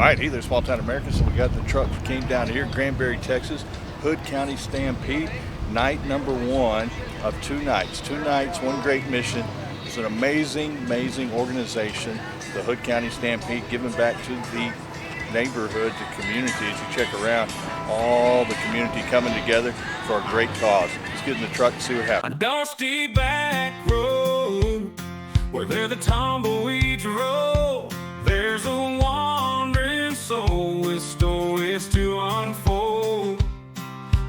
All right, hey there, Small Town America. So we got the truck that came down here, Granbury, Texas, Hood County Stampede, night number 1 of 2 nights. 2 nights, one great mission. It's an amazing, amazing organization, the Hood County Stampede, giving back to the neighborhood, the community. As you check around, all the community coming together for a great cause. Let's get in the truck and see what happens. A dusty back road where the tumbleweeds roll. There's a wandering soul with stories to unfold.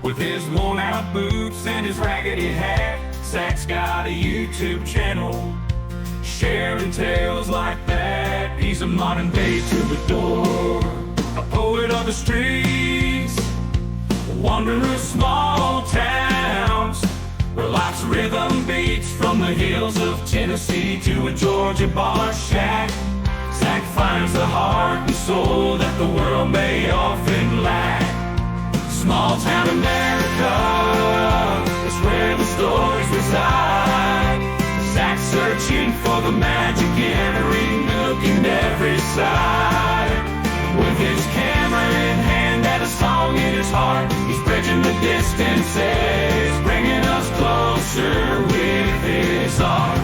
With his worn-out boots and his raggedy hat, Zach's got a YouTube channel sharing tales like that. He's a modern-day troubadour, a poet of the streets, a wanderer of small towns, where life's rhythm beats from the hills of Tennessee to a Georgia bar shack. Zach finds the heart and soul that the world may often lack. Small town America is where the stories reside. Zach's searching for the magic in every nook and every side. With his camera in hand and a song in his heart, he's bridging the distances, bringing us closer with his art.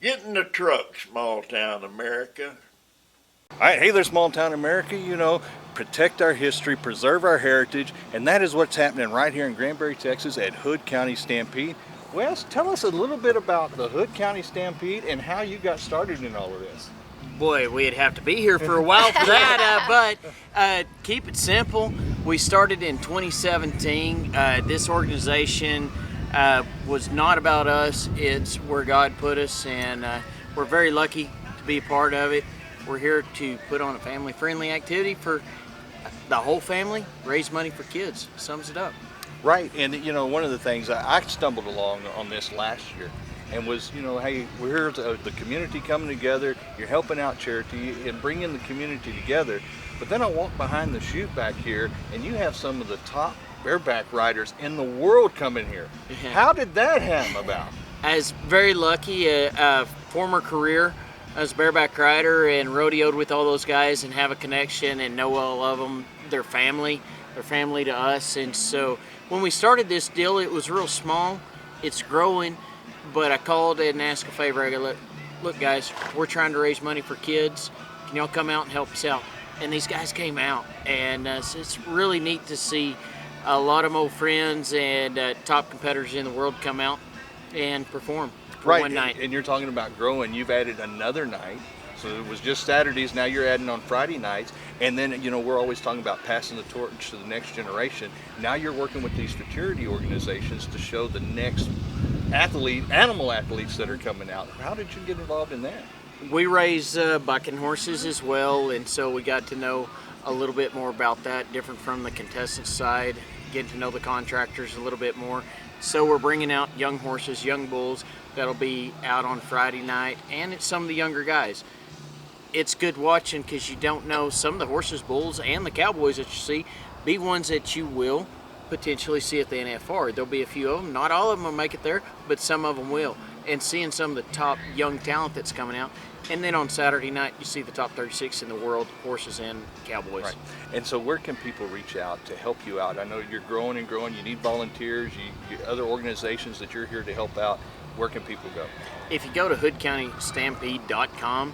Get in the truck, Small Town America. All right, hey there, Small Town America. You know, protect our history, preserve our heritage, and that is what's happening right here in Granbury, Texas at Hood County Stampede. Wes, tell us a little bit about the Hood County Stampede and how you got started in all of this. Boy, we'd have to be here for a while for that, but keep it simple. We started in 2017. This organization was not about us. It's where God put us, and we're very lucky to be a part of it. We're here to put on a family-friendly activity for the whole family, raise money for kids. Sums it up. Right, and you know, one of the things I stumbled along on this last year and was, you know, hey, we're here, the community coming together, you're helping out charity and bringing the community together. But then I walked behind the chute back here and you have some of the top bareback riders in the world coming here. Yeah. How did that happen about? I was very lucky, a former career as a bareback rider, and rodeoed with all those guys and have a connection and know all of them. They're family to us. And so when we started this deal, it was real small. It's growing, but I called and asked a favor. I go, look guys, we're trying to raise money for kids. Can y'all come out and help us out? And these guys came out, and it's really neat to see a lot of my old friends and top competitors in the world come out and perform for one night. And you're talking about growing. You've added another night. So it was just Saturdays, now you're adding on Friday nights. And then, you know, we're always talking about passing the torch to the next generation. Now you're working with these fraternity organizations to show the next animal athletes that are coming out. How did you get involved in that? We raise bucking horses as well, and so we got to know a little bit more about that, different from the contestant side, getting to know the contractors a little bit more. So we're bringing out young horses, young bulls, that'll be out on Friday night, and it's some of the younger guys. It's good watching because you don't know some of the horses, bulls, and the cowboys that you see be ones that you will potentially see at the NFR. There'll be a few of them. Not all of them will make it there, but some of them will. And seeing some of the top young talent that's coming out. And then on Saturday night, you see the top 36 in the world, horses and cowboys. Right. And so where can people reach out to help you out? I know you're growing and growing. You need volunteers, you other organizations that you're here to help out. Where can people go? If you go to hoodcountystampede.com,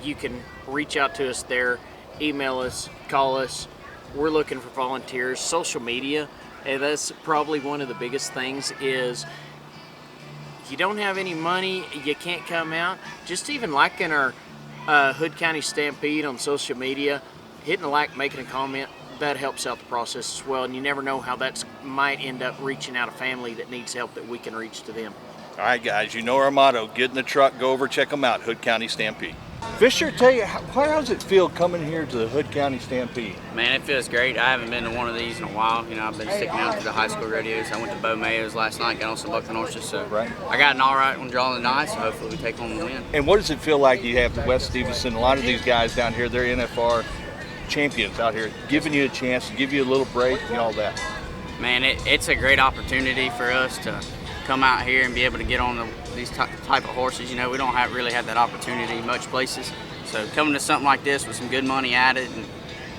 you can reach out to us there, email us, call us. We're looking for volunteers. Social media, and that's probably one of the biggest things is you don't have any money, you can't come out. Just even liking our Hood County Stampede on social media, hitting a like, making a comment, that helps out the process as well. And you never know how that might end up reaching out a family that needs help that we can reach to them. All right, guys, you know our motto, get in the truck, go over, check them out, Hood County Stampede. Fisher, tell you, how does it feel coming here to the Hood County Stampede? Man, it feels great. I haven't been to one of these in a while. You know, I've been sticking out to the high school rodeos. I went to Bo Mayo's last night, got on some bucking horses, so right. I got an all right one drawing tonight, so hopefully we take home the win. And what does it feel like? You have Wes Stevenson, a lot of these guys down here, they're NFR champions out here, giving you a chance to give you a little break and all that. Man, it's a great opportunity for us to come out here and be able to get on these type of horses. You know, we don't really have that opportunity much places. So coming to something like this with some good money added and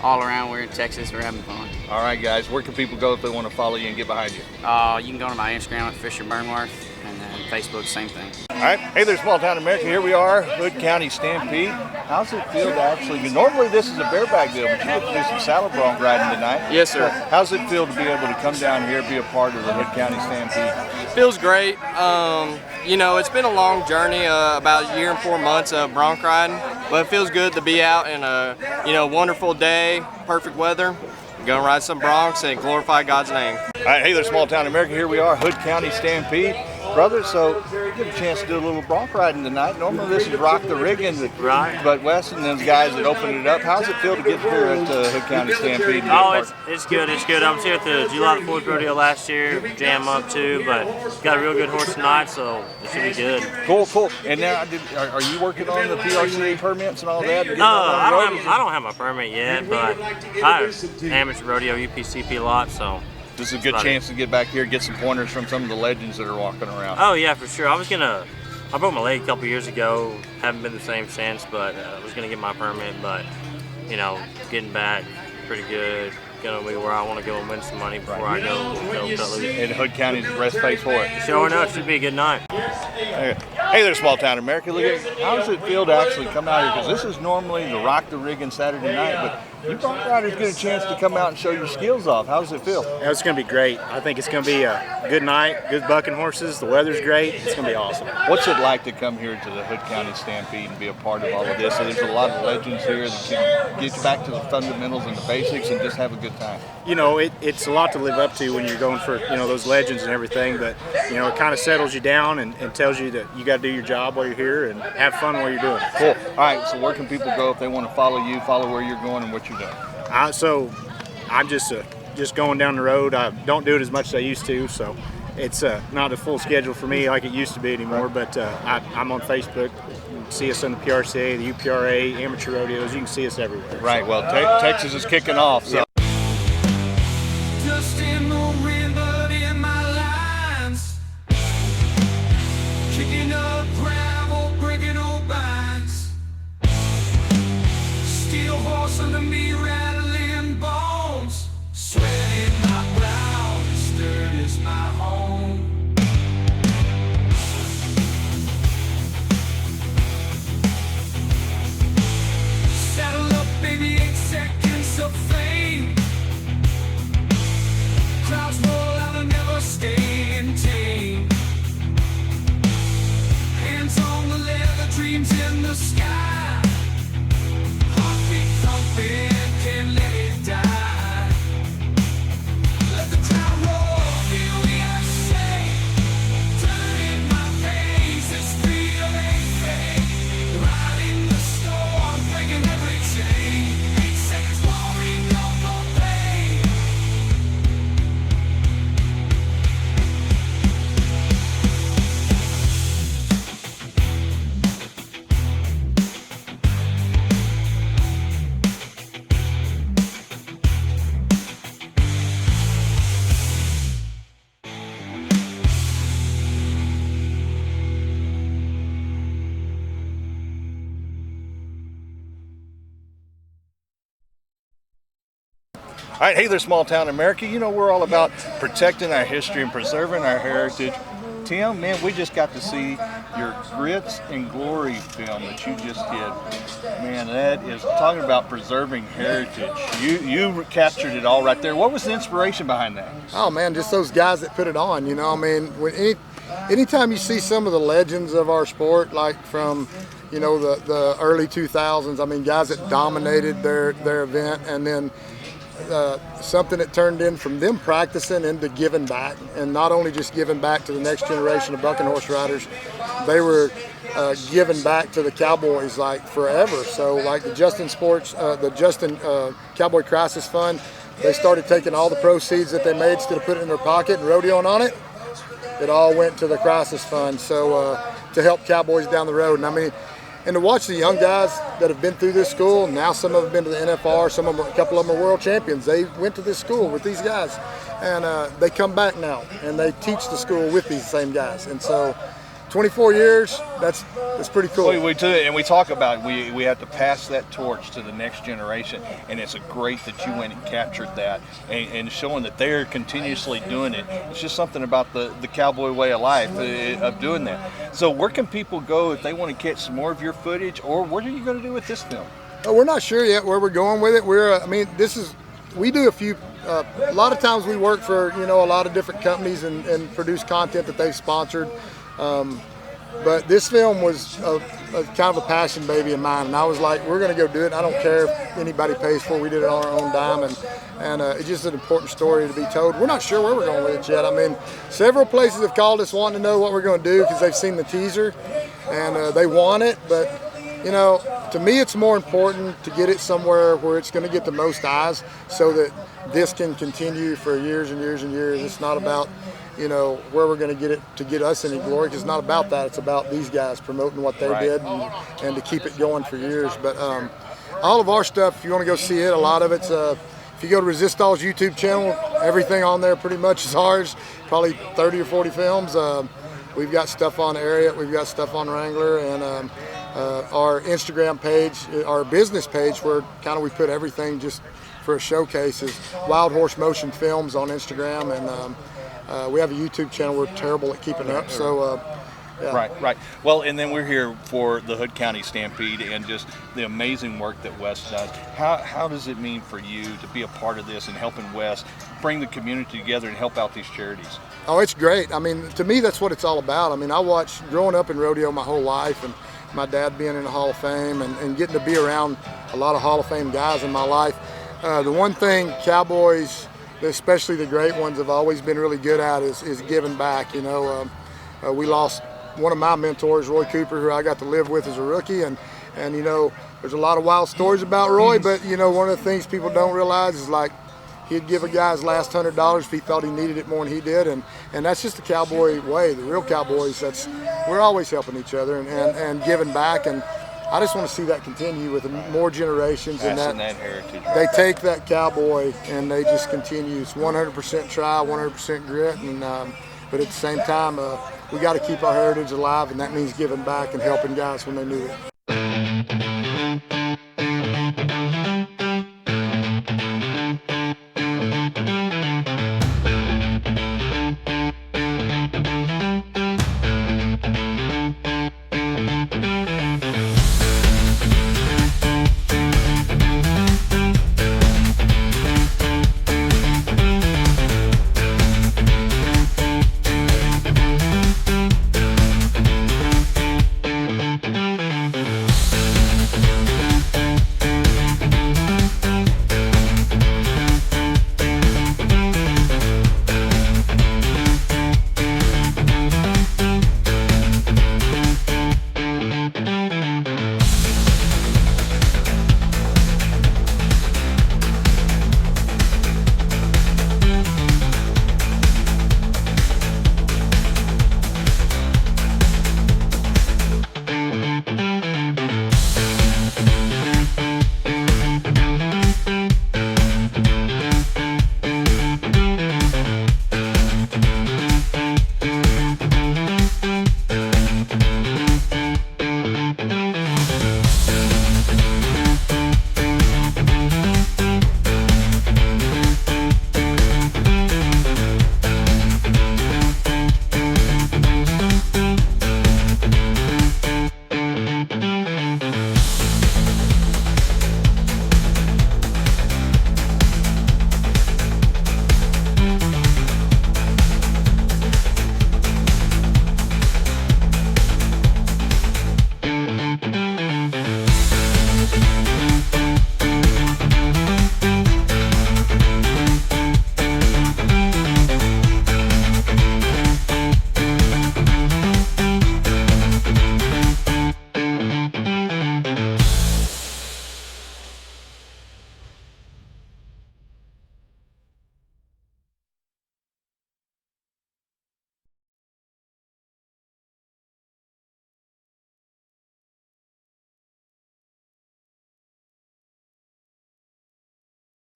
all around, we're in Texas, we're having fun. All right, guys, where can people go if they want to follow you and get behind you? You can go to my Instagram at Fisher Burnworth, and then Facebook, same thing. All right, hey there, small town America. Here we are, Hood County Stampede. How's it feel to actually, normally this is a bareback deal, but you get to do some saddle bronc riding tonight. Yes, sir. How's it feel to be able to come down here and be a part of the Hood County Stampede? Feels great. You know, it's been a long journey, about a year and 4 months of bronc riding, but it feels good to be out in a, wonderful day, perfect weather. Gonna ride some broncs and glorify God's name. All right, hey there, small town America. Here we are, Hood County Stampede. Brother, so you get a chance to do a little bronc riding tonight. Normally this is rock the rigging, but Wes and those guys that opened it up, how's it feel to get here at Hood County Stampede? It's good. I was here at the July 4th rodeo last year, jam up too, but got a real good horse tonight, so it should be good. Cool. And now, are you working on the PRCA permits and all that? No, I don't have my permit yet, but I have amateur rodeo UPCP lot, so. This is a good chance to get back here, get some pointers from some of the legends that are walking around. Oh yeah, for sure. I broke my leg a couple years ago. Haven't been the same since, but I was gonna get my permit. But getting back pretty good. Gonna be where I want to go and win some money before I go cut loose. And Hood County's the best place for it. Sure enough, should be a good night. Hey there, small town America. Look at how does it feel to actually come out here? Because this is normally the rock the rigging Saturday night, but you bronc riders get a chance to come out and show your skills off. How does it feel? It's going to be great. I think it's going to be a good night, good bucking horses. The weather's great. It's going to be awesome. What's it like to come here to the Hood County Stampede and be a part of all of this? So there's a lot of legends here that can get you back to the fundamentals and the basics and just have a good time. It's a lot to live up to when you're going for, those legends and everything, but, it kind of settles you down and tells you that you got to do your job while you're here and have fun while you're doing it. Cool. All right, so where can people go if they want to follow you, follow where you're going and what you're doing? So I'm just going down the road. I don't do it as much as I used to, so it's not a full schedule for me like it used to be anymore, but I'm on Facebook. You can see us on the PRCA, the UPRA, amateur rodeos. You can see us everywhere. Right, well, Texas is kicking off, so. Yep. Just in the river in my lines, kicking up gravel, breaking old vines, steel horse under me, rattling bones, sweating my brow, this dirt is my home. Saddle up, baby, 8 seconds of fame. Clouds roll out and never staying tame. Hands on the leather, dreams in the sky. Heartbeat thumping, can't let it die. Let the crowd roar, feel the earth shake. Dirt in my face, this freedom ain't fake. Riding the storm, breaking every chain. 8 seconds, warring, no more pain. All right, hey there, small town America. We're all about protecting our history and preserving our heritage. Tim, man, we just got to see your Grits and Glory film that you just did. Man, that is talking about preserving heritage. You captured it all right there. What was the inspiration behind that? Oh man, just those guys that put it on. Anytime you see some of the legends of our sport, like from the early 2000s, guys that dominated their event, and then something that turned in from them practicing into giving back, and not only just giving back to the next generation of bucking horse riders, they were giving back to the Cowboys like forever. So like the Justin Cowboy Crisis Fund, they started taking all the proceeds that they made, instead of putting it in their pocket and rodeoing on it, it all went to the Crisis Fund. So to help cowboys down the road. And And to watch the young guys that have been through this school, now some of them have been to the NFR, a couple of them are world champions. They went to this school with these guys, and they come back now and they teach the school with these same guys. And so 24 years, that's pretty cool. We do it, and we talk about we have to pass that torch to the next generation, and it's great that you went and captured that and showing that they're continuously doing it. It's just something about the cowboy way of life of doing that. So where can people go if they want to catch some more of your footage, or what are you going to do with this film? We're not sure yet where we're going with it. We do a lot of times we work for a lot of different companies and produce content that they've sponsored. But this film was a kind of a passion baby of mine, and I was like, we're going to go do it. I don't care if anybody pays for it. We did it on our own dime, and it's just an important story to be told. We're not sure where we're going with it yet. I mean, several places have called us wanting to know what we're going to do because they've seen the teaser, and they want it. But, to me, it's more important to get it somewhere where it's going to get the most eyes so that this can continue for years and years and years. It's not about where we're going to get it to get us any glory, because it's not about that. It's about these guys promoting what they did and to keep it going for years. But all of our stuff, if you want to go see it, a lot of it's, if you go to Resistol's YouTube channel, everything on there pretty much is ours, probably 30 or 40 films. We've got stuff on Ariat, we've got stuff on Wrangler, and our Instagram page, our business page, where kind of we put everything just for a showcase, is Wild Horse Motion Films on Instagram, and we have a YouTube channel. We're terrible at keeping up, so yeah. Right. Well, and then we're here for the Hood County Stampede and just the amazing work that Wes does. How does it mean for you to be a part of this and helping Wes bring the community together and help out these charities? Oh, it's great. I mean, to me, that's what it's all about. I mean, I watched growing up in rodeo my whole life, and my dad being in the Hall of Fame and getting to be around a lot of Hall of Fame guys in my life. The one thing Cowboys, especially the great ones, have always been really good at is giving back. We lost one of my mentors, Roy Cooper, who I got to live with as a rookie, and there's a lot of wild stories about Roy, but one of the things people don't realize is, like, he'd give a guy his last $100 if he thought he needed it more than he did, and that's just the cowboy way. The real cowboys, we're always helping each other and giving back, and I just want to see that continue with more generations. Passing that heritage. They take that cowboy and they just continue. It's 100% try, 100% grit, and but at the same time, we got to keep our heritage alive, and that means giving back and helping guys when they need it.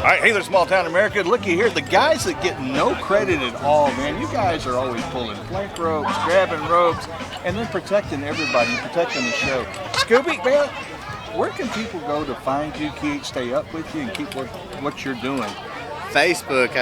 All right, hey there, small town America. Looky here, the guys that get no credit at all, man. You guys are always pulling plank ropes, grabbing ropes, and then protecting everybody, protecting the show. Scooby, man, where can people go to find you, stay up with you, and keep what you're doing? Facebook.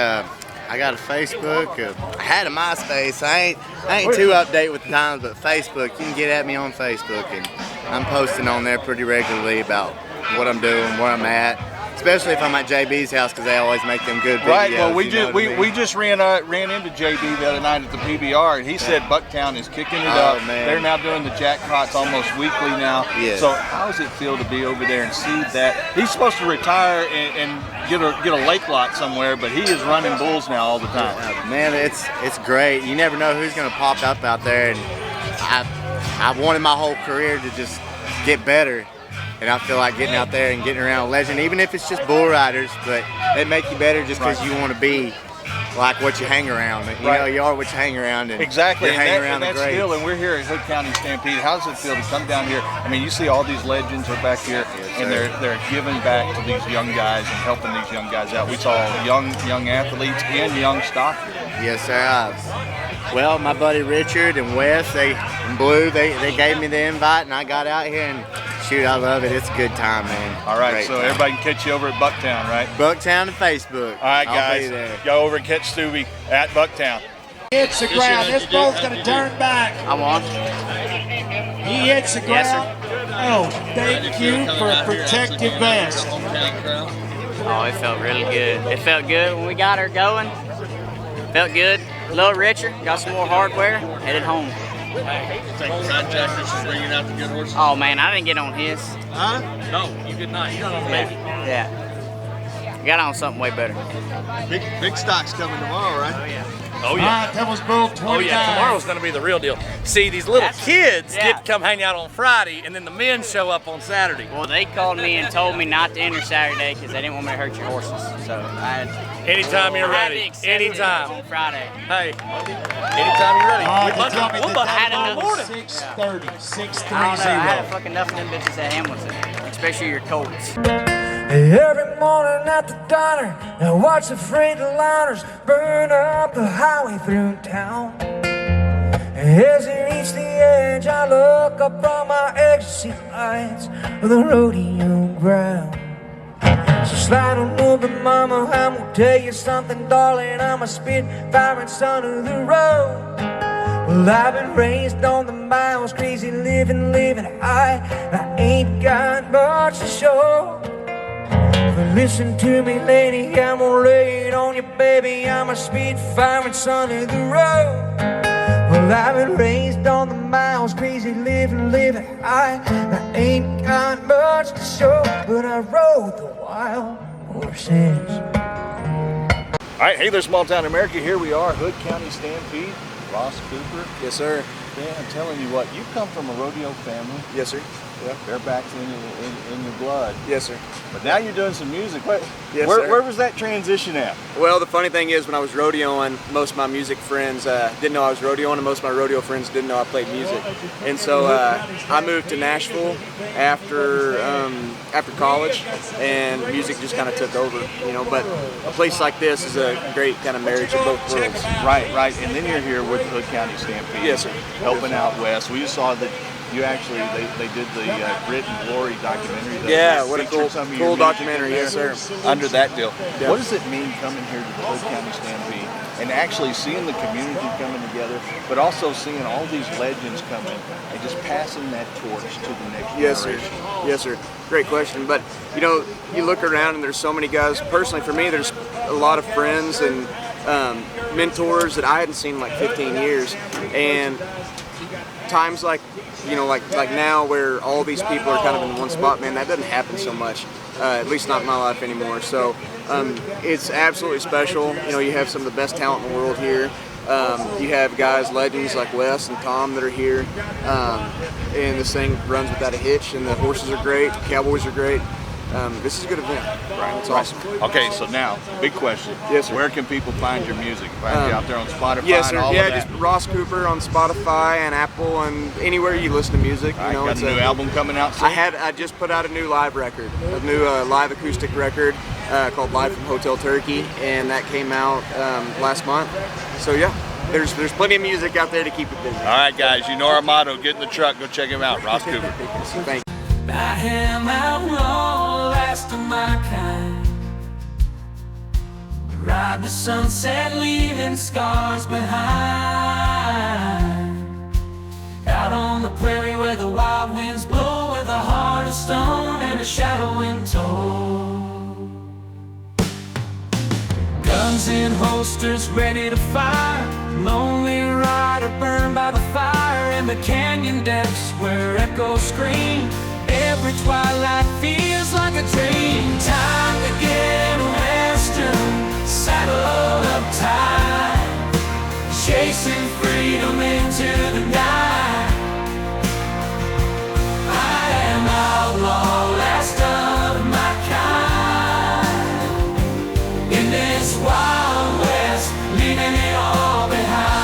I got a Facebook. I had a MySpace. I ain't too up date with the times, but Facebook. You can get at me on Facebook, and I'm posting on there pretty regularly about what I'm doing, where I'm at. Especially if I'm at JB's house, because they always make them good videos. Right. Well, we just ran into JB the other night at the PBR, and he said Bucktown is kicking it up. Man. They're now doing the jackpots almost weekly now. Yes. So how does it feel to be over there and see that? He's supposed to retire and get a lake lot somewhere, but he is running bulls now all the time. Man, it's great. You never know who's going to pop up out there, and I've wanted my whole career to just get better. And I feel like getting out there and getting around a legend, even if it's just bull riders, but they make you better just because you want to be like what you hang around. You know, you are what you hang around. And exactly. You're hanging around the greats. And we're here at Hood County Stampede. How does it feel to come down here? I mean, you see all these legends are back here, and they're giving back to these young guys and helping these young guys out. We saw young athletes and young stock. Yes, sir. Well, my buddy Richard and Wes, and Blue, they gave me the invite, and I got out here, and shoot, I love it. It's a good time, man. All right, Great so time. everybody can catch you over at Bucktown, right? Bucktown and Facebook. All right, I'll guys, be there. go over and catch Stubby at Bucktown. Hits the ground. This boat's going to turn back. I'm on. He hits the ground. Oh, thank you for a protective vest. Oh, it felt really good. It felt good when we got her going. Felt good. A little richer. Got some more hardware. Headed home. Contractors bringing out the good horses. Oh man, I didn't get on his. Huh? No, you did not. You got on maybe. Yeah. Got on something way better. Big stock's coming tomorrow, right? Oh yeah. Oh yeah. Devil's Bowl 29. Oh yeah, tomorrow's going to be the real deal. See, these little kids get to come hang out on Friday, and then the men show up on Saturday. Well, they called me and told me not to enter Saturday because they didn't want me to hurt your horses. So I had. Anytime you're ready. Anytime. On Friday. Hey, anytime you're ready. We'll buck tomorrow morning. 6:30, 6:30. I had fucking enough of them bitches at Hamilton, especially your Colts. Every morning at the diner, I watch the freight liners burn up the highway through town. As they reach the edge, I look up from my exit lights of the rodeo ground. So slide on over, mama, I'm gonna tell you something, darling. I'm a spitfiring son of the road. Well, I've been raised on the miles, crazy living high. I ain't got much to show. But listen to me, lady, I'm gonna lay it on you, baby. I'm a spitfiring son of the road. Well, I've been raised on the miles, crazy living high. I ain't got much to show, but I rode the wild horses. All right, hey there, small town America. Here we are, Hood County Stampede. Ross Cooper. Yes, sir. Man, I'm telling you what, you come from a rodeo family. Yes, sir. Yeah, barebacks in your blood. Yes, sir. But now you're doing some music. Yes, sir. Where was that transition at? Well, the funny thing is, when I was rodeoing, most of my music friends didn't know I was rodeoing, and most of my rodeo friends didn't know I played music. And so I moved to Nashville after college, and music just kind of took over, you know. But a place like this is a great kind of marriage of both worlds. Right. And then you're here with the Hood County Stampede. Yes, sir. Helping out Wes. We saw that you actually, they did the Grit and Glory documentary. Yeah, what a cool documentary, yes, sir. Under that deal. Yeah. What does it mean coming here to the Hood County Stampede and actually seeing the community coming together, but also seeing all these legends coming and just passing that torch to the next generation? Yes, sir. Great question. But, you know, you look around and there's so many guys. Personally, for me, there's a lot of friends and mentors that I hadn't seen in like 15 years. And times like, you know, like now where all these people are kind of in one spot, man, that doesn't happen so much, at least not in my life anymore. So it's absolutely special. You know, you have some of the best talent in the world here. You have guys, legends like Wes and Tom that are here, and this thing runs without a hitch, and the horses are great, the Cowboys are great. This is a good event. Right. It's awesome. Okay, so now, big question. Yes, sir. Where can people find your music? Find you out there on Spotify? Yes, sir. And all Yeah, of that? just Ross Cooper on Spotify and Apple and anywhere you listen to music. You know, got a new album coming out soon? I just put out a new live record, a new live acoustic record. called Live from Hotel Turkey, and that came out last month. So yeah, there's plenty of music out there to keep it busy. All right, guys, you know our motto: get in the truck, go check him out. Ross Cooper. Thank you. I am outlaw, last of my kind. Ride the sunset, leaving scars behind. Out on the prairie where the wild winds blow, with a heart of stone and a shadow in tow. Guns in holsters, ready to fire. Lonely rider burned by the fire in the canyon depths where echoes scream. Every twilight feels like a dream. Time to get western, saddle up tight, chasing freedom into the night. I am outlaw, last of my kind, in this wild west, leaving it all behind.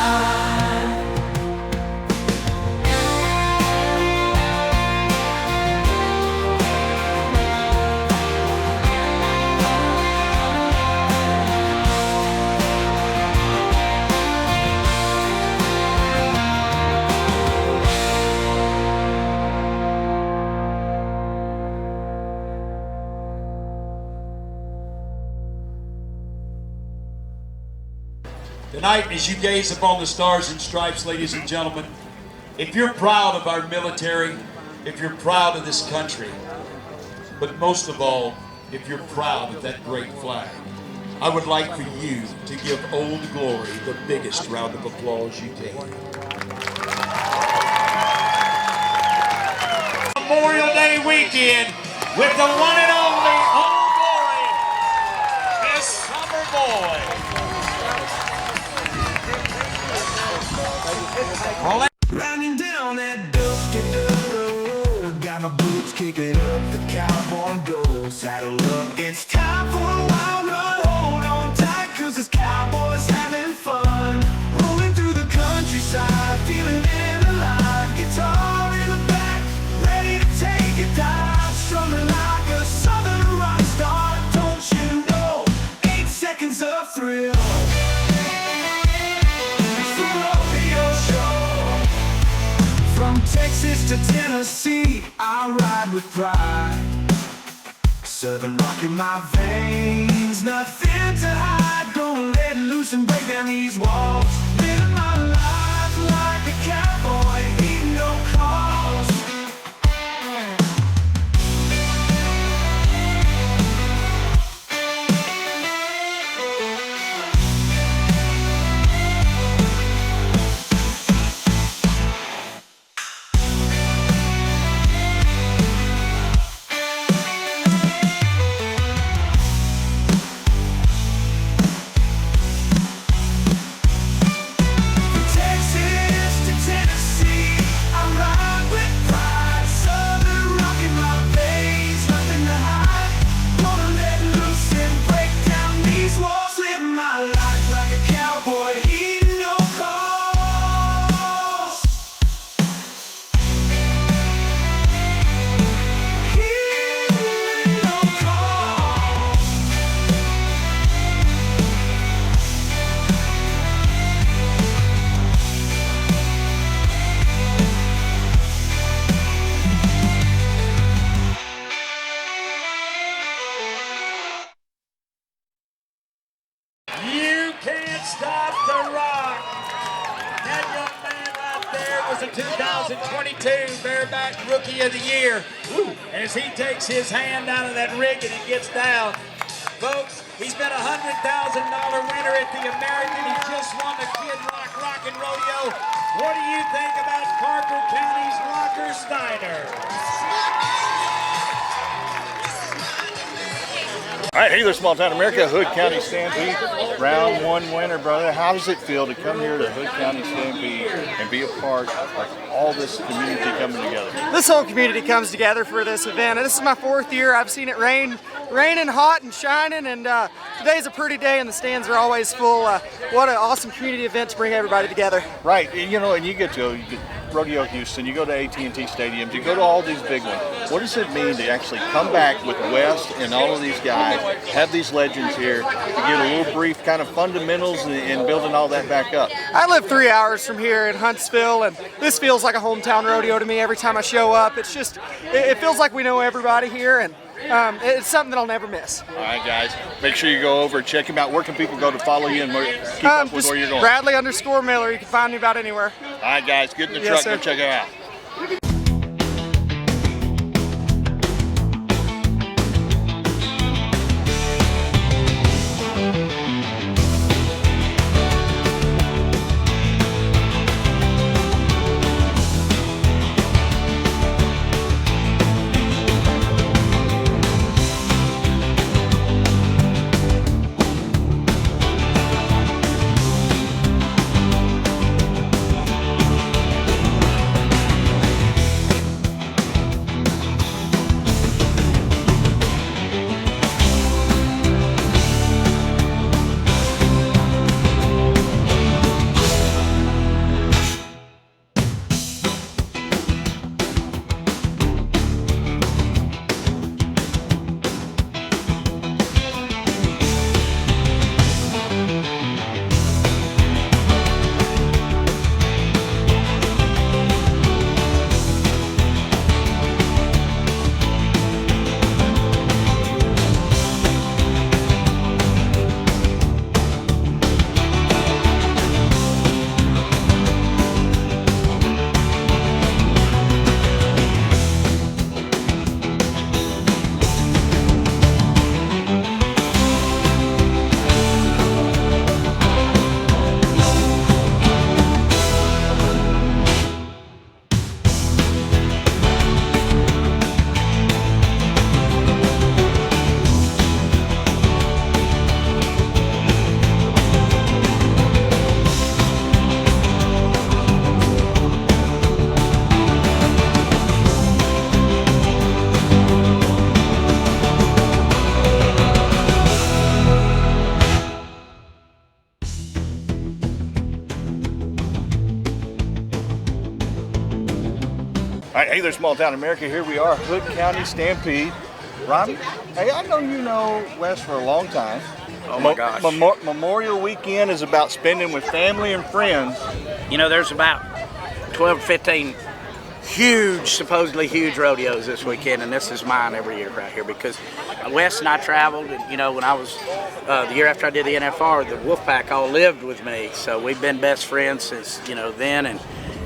Tonight, as you gaze upon the stars and stripes, ladies and gentlemen, if you're proud of our military, if you're proud of this country, but most of all, if you're proud of that great flag, I would like for you to give Old Glory the biggest round of applause you can. Memorial Day weekend with the one and only Old Glory, his summer boy. Riding down that dusty dirt road, got my boots kicking up the cowboy gold. Saddle up, it's time for a wild run. Hold on tight, cause this cowboy's having fun. Rolling through the countryside, feeling in the line. Guitar in the back, ready to take it down. Strumming like a southern rock star. Don't you know, 8 seconds of thrill. From Texas to Tennessee, I ride with pride. Southern rock in my veins, nothing to hide. Gonna let loose and break down these walls. Living my life like a cowboy, eating no cost. You can't stop the rock. That young man right there was a 2022 Bareback Rookie of the Year. As he takes his hand out of that rig and he gets down. Folks, he's been a $100,000 winner at the American. He just won the Kid Rock Rockin' Rodeo. What do you think about Parker County's Rocker Steiner? All right, hey there, small town America, Hood County Stampede, round 1 winner, brother. How does it feel to come here to Hood County Stampede and be a part of all this community coming together? This whole community comes together for this event, and this is my 4th year. I've seen it raining hot and shining, and today's a pretty day, and the stands are always full. What an awesome community event to bring everybody together. Right, and you know, and you get to Rodeo Houston, you go to AT&T stadiums, you go to all these big ones. What does it mean to actually come back with Wes and all of these guys, have these legends here, to get a little brief kind of fundamentals and building all that back up? I live 3 hours from here in Huntsville, and this feels like a hometown rodeo to me every time I show up. It's just, it feels like we know everybody here, and it's something that I'll never miss. All right, guys, make sure you go over and check him out. Where can people go to follow you and keep up with where you're going? Bradley_Miller. You can find me about anywhere. All right, guys, get in the truck, go check it out. All right, hey there, small town America. Here we are, Hood County Stampede. Robbie, hey, I know you know Wes for a long time. Oh my gosh. Memorial Weekend is about spending with family and friends. You know, there's about 12 to 15 huge, supposedly huge rodeos this weekend, and this is mine every year right here because Wes and I traveled, and you know, when I was, the year after I did the NFR, the Wolfpack all lived with me, so we've been best friends since, you know, then, and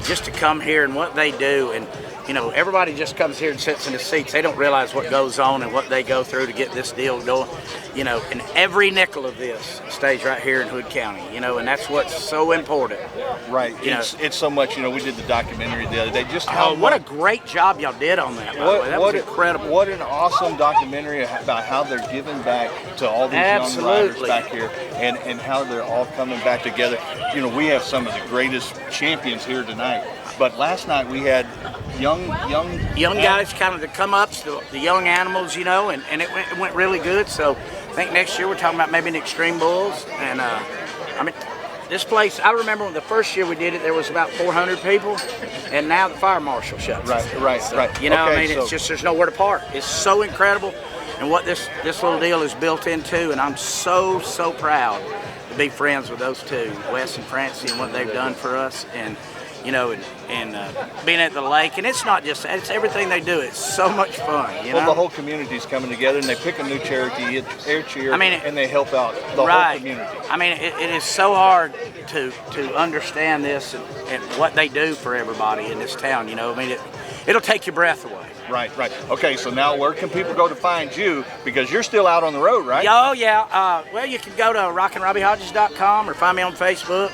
just to come here and what they do, and you know, everybody just comes here and sits in the seats. They don't realize what goes on and what they go through to get this deal going. You know, and every nickel of this stays right here in Hood County, you know, and that's what's so important. Right. It's so much, you know, we did the documentary the other day. Just how what a great job y'all did on that, by the way. That was incredible. What an awesome documentary about how they're giving back to all these young riders back here and how they're all coming back together. You know, we have some of the greatest champions here tonight. But last night we had young guys, kind of the come-ups, the young animals, you know, and it went really good. So I think next year we're talking about maybe an Extreme Bulls. And I mean, this place, I remember when the first year we did it, there was about 400 people, and now the fire marshal shuts. Right. You know, okay, I mean, it's just, there's nowhere to park. It's so incredible, and what this little deal is built into, and I'm so proud to be friends with those two, Wes and Francie, and what they've done for us. And you know, and being at the lake, and it's not just that, it's everything they do. It's so much fun, you know? Well, the whole community's coming together, and they pick a new charity, air cheer, and they help out the whole community. I mean, it is so hard to understand this and what they do for everybody in this town, you know? I mean, it'll take your breath away. Right. Okay, so now where can people go to find you? Because you're still out on the road, right? Oh, yeah. Well, you can go to rockandrobbiehodges.com or find me on Facebook.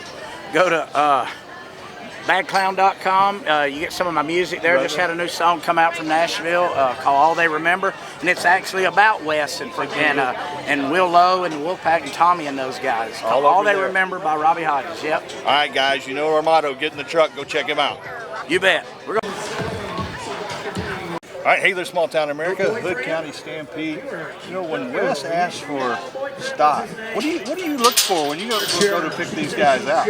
Go to badclown.com. You get some of my music there. Just had a new song come out from Nashville called All They Remember, and it's actually about Wes and Will Lowe and the Wolfpack and Tommy and those guys. All They Remember by Robbie Hodges. Yep. All right, guys. You know our motto: get in the truck, go check him out. You bet. All right, hey there, small town America, Hood County Stampede. You know, when Wes asks for stock, what do you look for when you go to pick these guys out?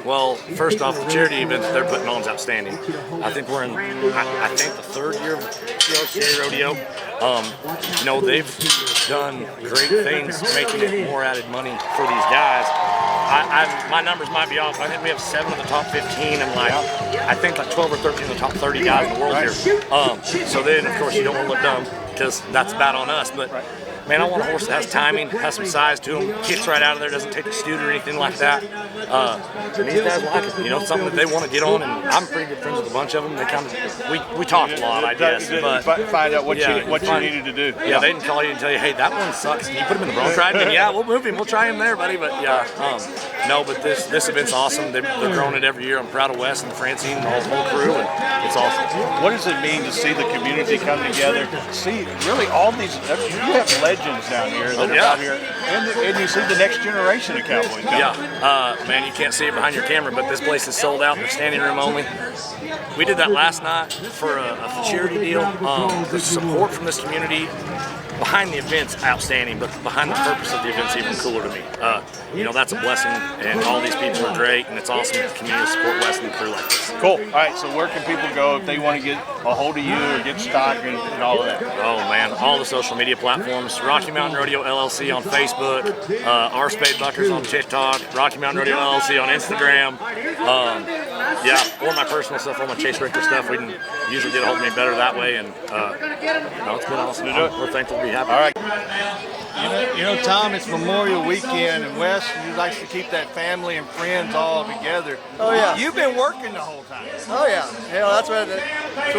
Well, first off, the charity events they're putting on is outstanding. I think we're in, I think the third year of PRCA Rodeo. You know, they've done great things, making it more added money for these guys. My numbers might be off. I think we have 7 of the top 15 and I think 12 or 13 of the top 30 guys in the world here. So then, of course, you don't want to look dumb because that's bad on us. But man, I want a horse that has timing, has some size to him, kicks right out of there, doesn't take a scoot or anything like that. And these guys like it. You know, something that they want to get on, and I'm pretty good friends with a bunch of them. They kind of we talk a lot, I guess. But find out what you needed to do. Yeah, they didn't call you and tell you, hey, that one sucks. Can you put him in the bronc ride? And yeah, we'll move him. We'll try him there, buddy. But yeah, no. But this event's awesome. They're growing it every year. I'm proud of Wes and Francine and the whole crew, and it's awesome. What does it mean to see the community come together? See, really, all these you have legends down here that are out here, and you see the next generation of Cowboys. Man, you can't see it behind your camera, but this place is sold out. They're standing room only. We did that last night for a charity deal. The support from this community behind the event's outstanding, but behind the purpose of the event's even cooler to me. You know, that's a blessing, and all these people are great, and it's awesome to continue to support Wes and the crew like this. Cool. All right, so where can people go if they want to get a hold of you or get stock and all of that? Oh man, all the social media platforms. Rocky Mountain Rodeo LLC on Facebook, R Spade Buckers on TikTok, Rocky Mountain Rodeo LLC on Instagram. Or my personal stuff, all my Chase Richter stuff. We can usually get a hold of me better that way, and it's been awesome. We're thankful to be happy. All right. You know, Tom, it's Memorial Weekend, and Wes, he likes to keep that family and friends all together. Oh yeah. You've been working the whole time. Oh yeah. You know, that's what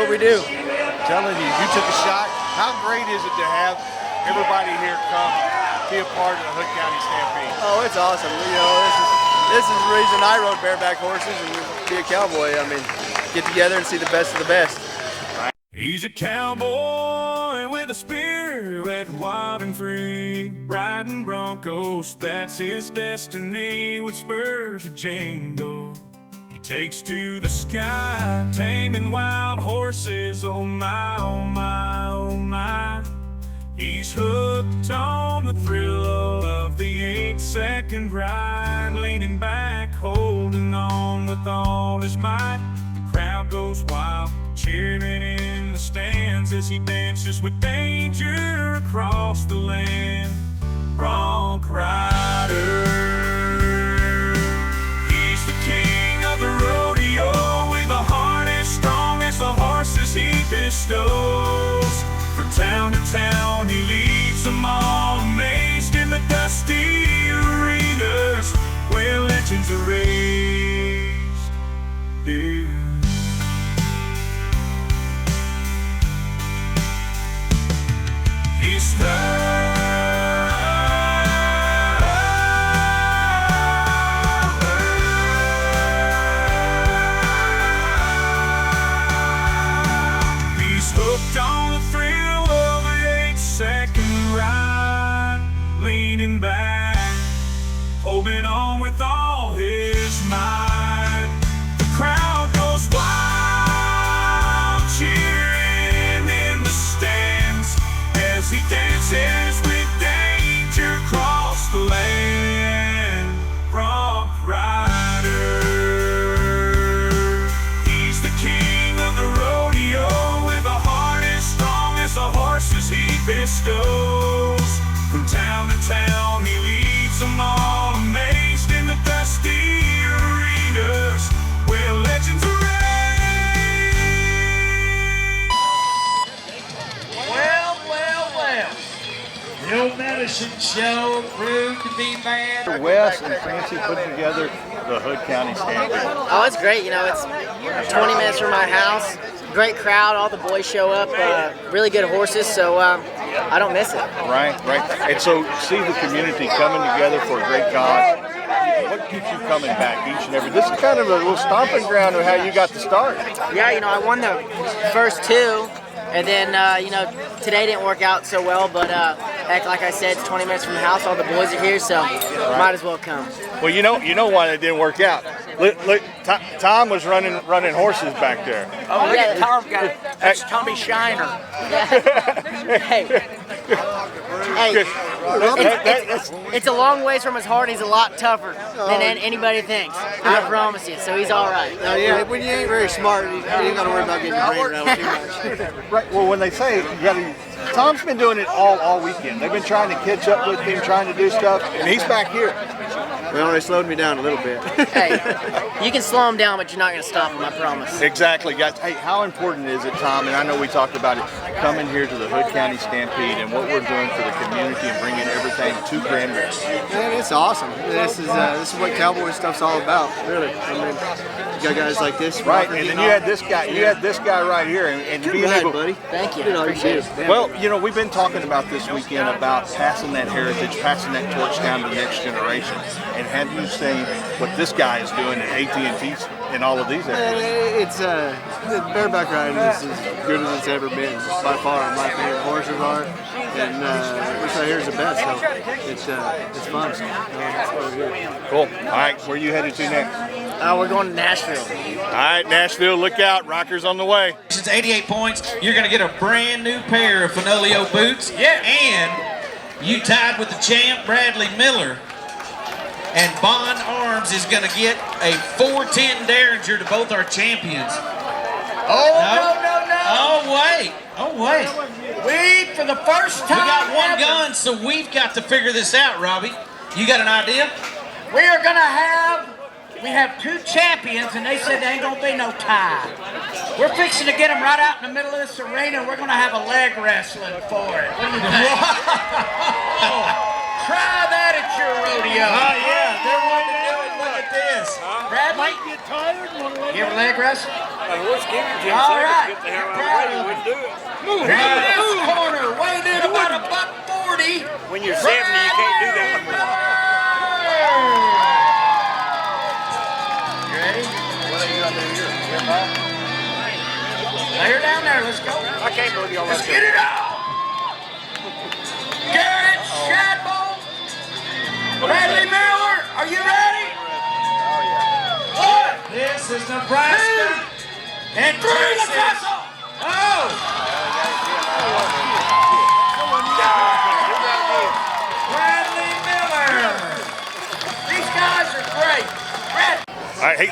we do. I'm telling you, you took a shot. How great is it to have everybody here come be a part of the Hood County Stampede? Oh, it's awesome. You know, this is the reason I rode bareback horses and be a cowboy. I mean, get together and see the best of the best. He's a cowboy with a spirit wild and free, riding broncos, that's his destiny, with spurs to jingle. He takes to the sky, taming wild horses, oh my, oh my, oh my. He's hooked on the thrill of the 8-second ride, leaning back, holding on with all his might. The crowd goes wild, cheering in the stands as he dances with danger across the land. Bronc rider, he's the king of the rodeo, with a heart as strong as the horses he bestows. From town to town he leads them all, amazed in the dusty arenas where legends are raised. Yeah. He's hooked on the thrill of an 8-second ride, leaning back, holding on with all his might. The crowd goes wild, cheering in the stands as he dances with danger across the land. Bronc rider, he's the king of the rodeo, with a heart as strong as the horses he bestows. From town to town he leads them all, amazed in the dusty arenas where legends are raised. Well. The old medicine show proved to be bad. Wes and Francie put together the Hood County Stampede. Oh, it's great. You know, it's 20 minutes from my house. Great crowd. All the boys show up. Really good horses, so I don't miss it. Right. And so, see the community coming together for a great cause. What keeps you coming back each and every? This is kind of a little stomping ground of how you got to start. Yeah, you know, I won the first 2. And then, you know, today didn't work out so well, but heck, like I said, it's 20 minutes from the house. All the boys are here, so might as well come. Well, you know why it didn't work out. Look, Tom was running horses back there. Oh, look at Tom got it. That's Tommy Shiner. It's a long ways from his heart. He's a lot tougher than anybody thinks. I promise you. So he's all right. Yeah, when you ain't very smart, you ain't got to worry about getting your brain around too much. Right. Well, when they say you got to, Tom's been doing it all weekend. They've been trying to catch up with him, trying to do stuff, and he's back here. Well, they slowed me down a little bit. Hey, you can slow him down, but you're not going to stop him, I promise. Exactly, guys. Hey, how important is it, Tom, and I know we talked about it, coming here to the Hood County Stampede and what we're doing for the community and bringing everything to Granbury? Man, it's awesome. This is what Cowboy stuff's all about, really. I mean, you got guys like this. Right, and then you had this guy. You had this guy right here, and Good being ride, able, buddy. Thank you. Appreciate it. Well, you know, we've been talking about this weekend about passing that heritage, passing that torch down to the next generation. And have you seen what this guy is doing at AT&T in all of these areas? It's the bareback riding is as good as it's ever been. By far, my favorite horses are, and this right here is the best. So it's fun. Cool. All right, where are you headed to next? We're going to Nashville. All right, Nashville, look out. Rockers on the way. It's 88 points. You're going to get a brand new pair of Finolio boots. Yeah. And you tied with the champ, Bradley Miller. And Bond Arms is going to get a 410 Derringer to both our champions. Oh, wait. We, for the first time We got one ever, gun, so we've got to figure this out, Robbie. You got an idea? we are going to we have two champions, and they said there ain't going to be no tie. We're fixing to get them right out in the middle of this arena. We're going to have a leg wrestling for it. What do you think? Try that at your rodeo. Oh, yeah, they're wanting to do it. Look at this. Brad might get tired. Give a leg wrestle. All right. Move in this corner, weighed in about $140. When you're 70, you can't do that. You ready? Lay her down there. Let's go. I can't believe y'all Let's get it on. Garrett Shadbolt. Bradley Miller, are you ready? One. This is Nebraska. And Texas. Oh! Bradley Miller. These guys are great. All right, hey,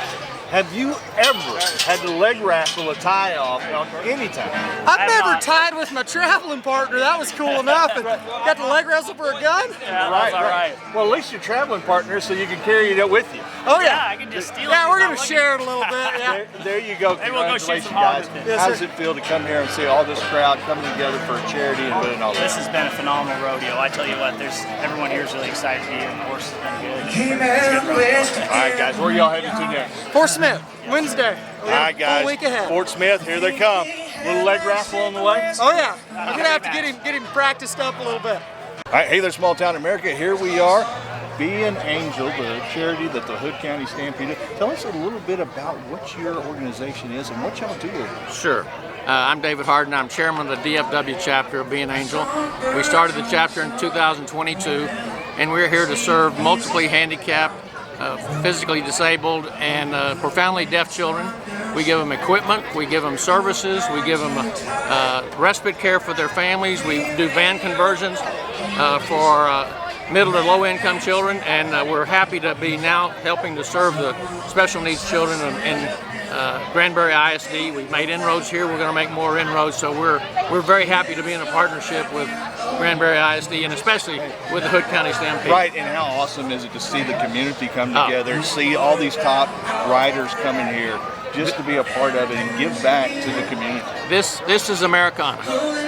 have you ever had to leg wrestle a tie off any time? I've never tied with my traveling partner. That was cool enough. And got to leg wrestle for a gun? Yeah, right, all right. Well, at least you're traveling partner, so you can carry it with you. Oh yeah. I can just steal it. Yeah, we're gonna share it a little bit. Yeah. There you go. Maybe we'll go shoot Congratulations, some guys. hogs. Yes, How sir. does it feel to come here and see all this crowd coming together for a charity and doing all This that? has been a phenomenal rodeo. I tell you what, everyone here is really excited to be here. The horse has been good. It's a good rodeo. All right, guys, where are y'all headed to next? Fort Smith, Wednesday. All right, guys. Full week ahead. Fort Smith, here they come. Little leg raffle on the way. Oh yeah. I'm gonna have to get him practiced up a little bit. All right, hey there, Small Town America. Here we are. Be an Angel, the charity that the Hood County Stampede. Tell us a little bit about what your organization is and what y'all do. Sure. I'm David Harden. I'm chairman of the DFW chapter of Be an Angel. We started the chapter in 2022, and we're here to serve multiply handicapped, physically disabled, and profoundly deaf children. We give them equipment, we give them services, we give them respite care for their families. We do van conversions for middle to low income children, and we're happy to be now helping to serve the special needs children in Granbury ISD. We've made inroads here. We're going to make more inroads. So we're very happy to be in a partnership with Granbury ISD and especially with the Hood County Stampede. Right, and how awesome is it to see the community come together, see all these top riders coming here just to be a part of it and give back to the community. This is Americana.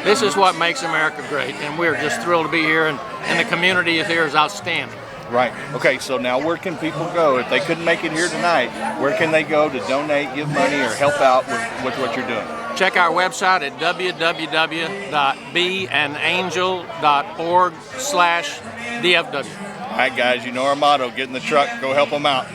This is what makes America great, and we're just thrilled to be here, and the community here is outstanding. Right. Okay, so now where can people go? If they couldn't make it here tonight, where can they go to donate, give money, or help out with what you're doing? Check our website at www.beanangel.org/DFW. All right, guys, you know our motto, get in the truck, go help them out.